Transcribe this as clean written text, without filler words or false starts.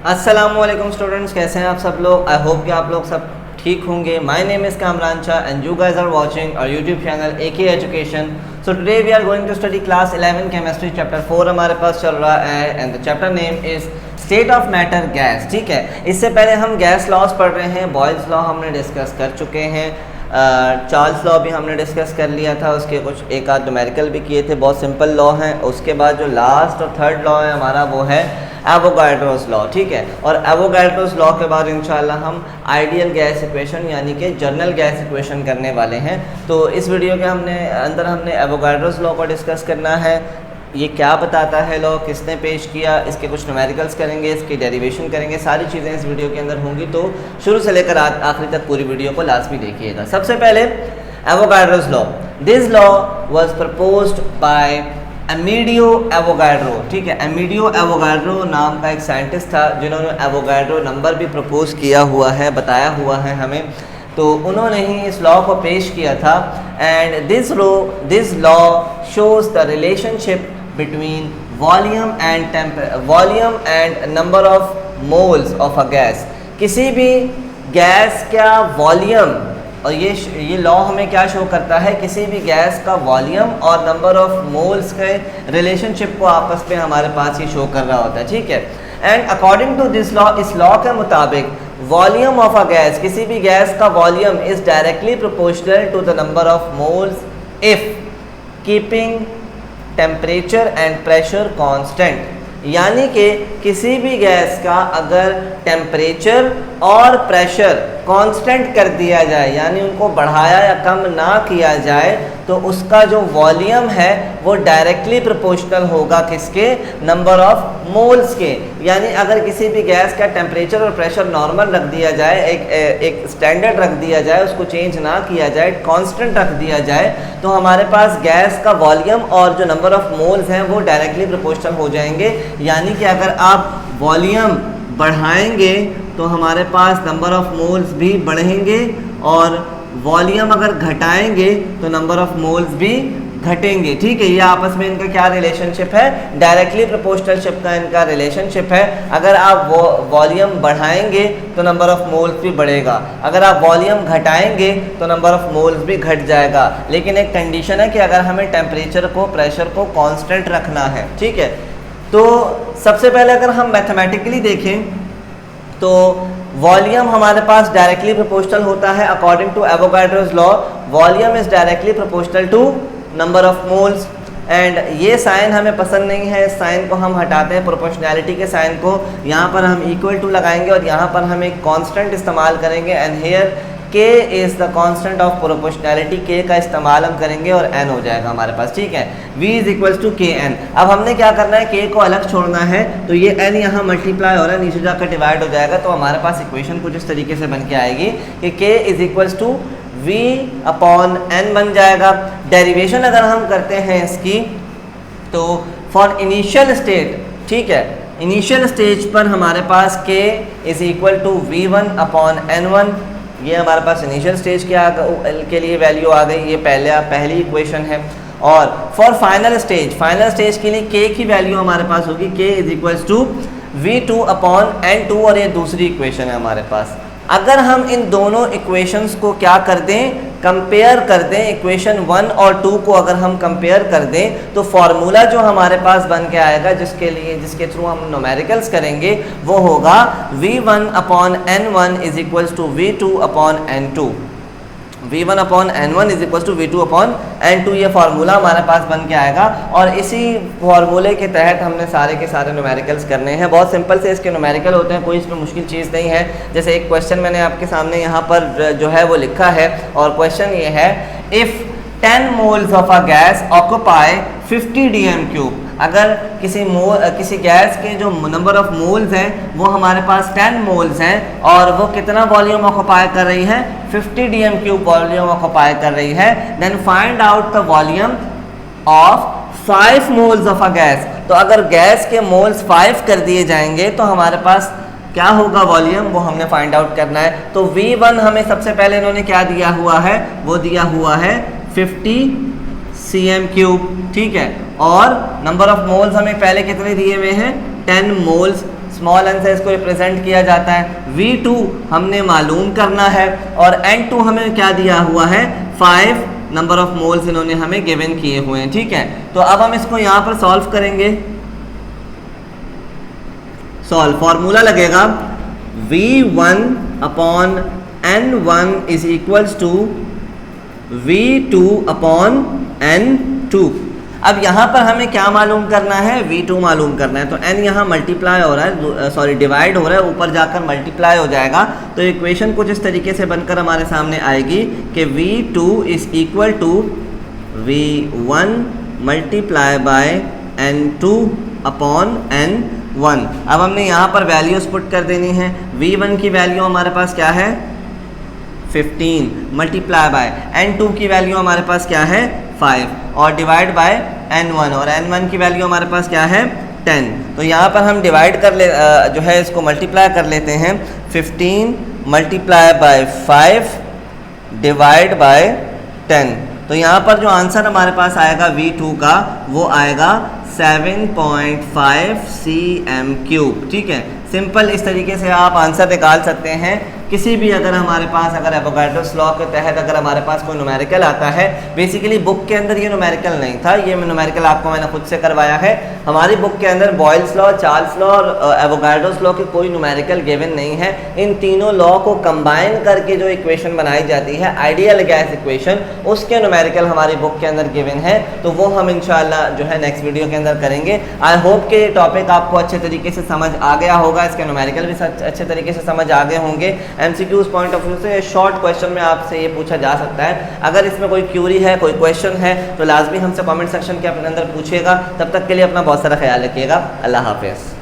अस्सलामुअलैकुम स्टूडेंट्स, कैसे हैं आप सब लोग। आई होप कि आप लोग सब ठीक होंगे। My name is Kamran Shah and you guys are watching our YouTube channel AK education. So today we are going to study class 11 chemistry chapter 4 हमारे पास चल रहा है and the chapter name is state of matter gas. ठीक है, इससे पहले हम गैस लॉज पढ़ रहे हैं। बॉयल्स लॉ हमने डिस्कस कर चुके हैं, चार्ल्स लॉ भी हमने डिस्कस कर लिया था, उसके कुछ एक आध न्यूमेरिकल भी किए थे, बहुत सिंपल लॉ हैं। उसके बाद जो लास्ट और थर्ड लॉ है हमारा वो है एवोगाड्रोस लॉ। ठीक है, और एवोगाड्रोस लॉ के बाद इंशाल्लाह हम आइडियल गैस इक्वेशन यानी कि जनरल गैस इक्वेशन करने वाले हैं। तो इस वीडियो के अंदर हमने एवोगाड्रोस लॉ को डिस्कस करना है। ये क्या बताता है लॉ, किसने पेश किया, इसके कुछ न्यूमेरिकल्स करेंगे, इसकी डेरिवेशन करेंगे, सारी चीज़ें इस वीडियो के अंदर होंगी। तो शुरू से लेकर आखिरी तक पूरी वीडियो को लाजमी देखिएगा। सबसे पहले Avogadro's law. This law was proposed by Amedeo Avogadro. ठीक है, एमिडियो एवोगाड्रो नाम का एक साइंटिस्ट था जिन्होंने एवोगाड्रो नंबर भी प्रपोज किया हुआ है, बताया हुआ है हमें। तो उन्होंने ही इस लॉ को पेश किया था and this law shows the relationship between volume and number of moles of a gas. किसी भी गैस का वॉल्यूम, और ये लॉ हमें क्या शो करता है, किसी भी गैस का वॉल्यूम और नंबर ऑफ मोल्स के रिलेशनशिप को आपस में हमारे पास ये शो कर रहा होता है। ठीक है, and according to this law, इस लॉ के मुताबिक वॉल्यूम ऑफ अ गैस, किसी भी गैस का volume is directly proportional to the number of moles if keeping temperature and pressure constant. यानी कि किसी भी गैस का अगर टेम्परेचर और प्रेशर कांस्टेंट कर दिया जाए, यानी उनको बढ़ाया या कम ना किया जाए, तो उसका जो वॉल्यूम है वो डायरेक्टली प्रोपोर्शनल होगा किसके, नंबर ऑफ मोल्स के। यानी अगर किसी भी गैस का टेम्परेचर और प्रेशर नॉर्मल रख दिया जाए, एक स्टैंडर्ड रख दिया जाए, उसको चेंज ना किया जाए, कांस्टेंट रख दिया जाए, तो हमारे पास गैस का वॉल्यूम और जो नंबर ऑफ मोल्स हैं वो डायरेक्टली प्रोपोर्शनल हो जाएंगे। यानी कि अगर आप वॉल्यूम बढ़ाएंगे तो हमारे पास नंबर ऑफ मोल्स भी बढ़ेंगे, और वॉल्यूम अगर घटाएंगे तो नंबर ऑफ मोल्स भी घटेंगे। ठीक है, ये आपस में इनका क्या रिलेशनशिप है, डायरेक्टली प्रोपोर्शनलशिप का इनका रिलेशनशिप है। अगर आप वॉल्यूम बढ़ाएंगे तो नंबर ऑफ मोल्स भी बढ़ेगा, अगर आप वॉल्यूम घटाएंगे तो नंबर ऑफ मोल्स भी घट जाएगा। लेकिन एक कंडीशन है कि अगर हमें टेम्परेचर को, प्रेशर को कांस्टेंट रखना है। ठीक है, तो सबसे पहले अगर हम मैथमेटिकली देखें तो वॉल्यूम हमारे पास डायरेक्टली प्रोपोर्शनल होता है according to Avogadro's law. Volume is directly proportional to number of moles. And ये साइन हमें पसंद नहीं है, इस साइन को हम हटाते हैं, प्रोपोर्शनैलिटी के साइन को। यहाँ पर हम इक्वल टू लगाएंगे और यहाँ पर हम एक कांस्टेंट इस्तेमाल करेंगे and here K is the constant of proportionality. K का इस्तेमाल हम करेंगे और N हो जाएगा हमारे पास। ठीक है, V is equals to KN। अब हमने क्या करना है, K को अलग छोड़ना है, तो ये N यहाँ मल्टीप्लाई हो रहा है, नीचे जाकर डिवाइड हो जाएगा। तो हमारे पास इक्वेशन कुछ इस तरीके से बन के आएगी कि K is equals to V upon N बन जाएगा। डेरिवेशन अगर हम करते हैं इसकी, तो फॉर इनिशियल स्टेट, ठीक है, इनिशियल स्टेज पर हमारे पास K is equal to V1 upon N1। ये हमारे पास इनिशियल स्टेज के लिए वैल्यू आ गई, ये पहली इक्वेशन है। और फॉर फाइनल स्टेज के लिए K की वैल्यू हमारे पास होगी K is equals to V2 upon N2, और ये दूसरी इक्वेशन है हमारे पास। अगर हम इन दोनों इक्वेशंस को क्या कर दें, कंपेयर कर दें, इक्वेशन 1 और 2 को अगर हम कंपेयर कर दें, तो फार्मूला जो हमारे पास बन के आएगा, जिसके थ्रू हम न्यूमेरिकल्स करेंगे, वो होगा V1 upon N1 is equals to V2 upon N2। V1 upon N1 is equals to V2 upon N2, ये फार्मूला हमारे पास बन के आएगा। और इसी फार्मूले के तहत हमने सारे के सारे न्यूमेरिकल्स करने हैं। बहुत सिंपल से इसके न्यूमेरिकल होते हैं, कोई इसमें मुश्किल चीज़ नहीं है। जैसे एक क्वेश्चन मैंने आपके सामने यहाँ पर जो है वो लिखा है, और क्वेश्चन ये है, if 10 moles of a gas occupy 50 dm³। अगर किसी गैस के जो नंबर ऑफ मोल्स हैं वो हमारे पास 10 मोल्स हैं, और वो कितना वॉल्यूम ऑक्यूपाई कर रही है, 50 dm³ वॉल्यूम ऑक्यूपाई कर रही है, then find out the volume of 5 moles of a gas. तो अगर गैस के मोल्स 5 कर दिए जाएंगे तो हमारे पास क्या होगा वॉल्यूम, वो हमने फाइंड आउट करना है। तो V1 हमें सबसे पहले इन्होंने क्या दिया हुआ है, वो दिया हुआ है 50 cm³। ठीक है, और नंबर ऑफ मोल्स हमें पहले कितने दिए हुए हैं, 10 मोल्स स्मॉल n से इसको रिप्रेजेंट किया जाता है। V2 हमने मालूम करना है और N2 हमें क्या दिया हुआ है, 5 नंबर ऑफ मोल्स इन्होंने हमें गिवन किए हुए हैं, ठीक है। तो अब हम इसको यहाँ पर सॉल्व करेंगे। सॉल्व, फॉर्मूला लगेगा V1 upon N1 is equals to V2 upon N2। अब यहाँ पर हमें क्या मालूम करना है, V2 मालूम करना है। तो n यहाँ मल्टीप्लाई हो रहा है, सॉरी डिवाइड हो रहा है, ऊपर जाकर मल्टीप्लाई हो जाएगा। तो इक्वेशन कुछ इस तरीके से बनकर हमारे सामने आएगी कि V2 is equal to V1 multiply by N2 upon N1। अब हमने यहाँ पर वैल्यूज पुट कर देनी है। V1 की वैल्यू हमारे पास क्या है, 15 मल्टीप्लाई बाय N2 की वैल्यू हमारे पास क्या है, 5 और डिवाइड बाय N1, और N1 की वैल्यू हमारे पास क्या है, 10। तो यहाँ पर हम डिवाइड कर ले जो है इसको मल्टीप्लाई कर लेते हैं। 15 मल्टीप्लाई बाय 5 डिवाइड बाय 10। तो यहाँ पर जो आंसर हमारे पास आएगा V2 का, वो आएगा 7.5 cm³, ठीक है। सिंपल इस तरीके से आप आंसर निकाल सकते हैं। किसी भी अगर हमारे पास अगर एवोगाड्रोस लॉ के तहत अगर हमारे पास कोई न्यूमेरिकल आता है, बेसिकली बुक के अंदर ये न्यूमेरिकल नहीं था, ये न्यूमेरिकल आपको मैंने खुद से करवाया है। हमारी बुक के अंदर बॉयल्स लॉ, चार्ल्स लॉ और एवोगाड्रोस लॉ के कोई न्यूमेरिकल गिवन नहीं है। इन तीनों लॉ को कंबाइन करके जो इक्वेशन बनाई जाती है, आइडियल गैस इक्वेशन, उसके न्यूमेरिकल हमारी बुक के अंदर गिवन है। तो वो हम इंशाल्लाह जो है नेक्स्ट वीडियो के अंदर करेंगे। आई होप कि ये टॉपिक आपको अच्छे तरीके से समझ आ गया होगा, इसके न्यूमेरिकल भी अच्छे तरीके से समझ आ गए होंगे। MCQs पॉइंट ऑफ व्यू से शॉर्ट क्वेश्चन में आपसे ये पूछा जा सकता है। अगर इसमें कोई क्यूरी है, कोई क्वेश्चन है, तो लाजमी हमसे कमेंट सेक्शन के अपने अंदर पूछिएगा। तब तक के लिए अपना बहुत सारा ख्याल रखिएगा। अल्लाह हाफिज़।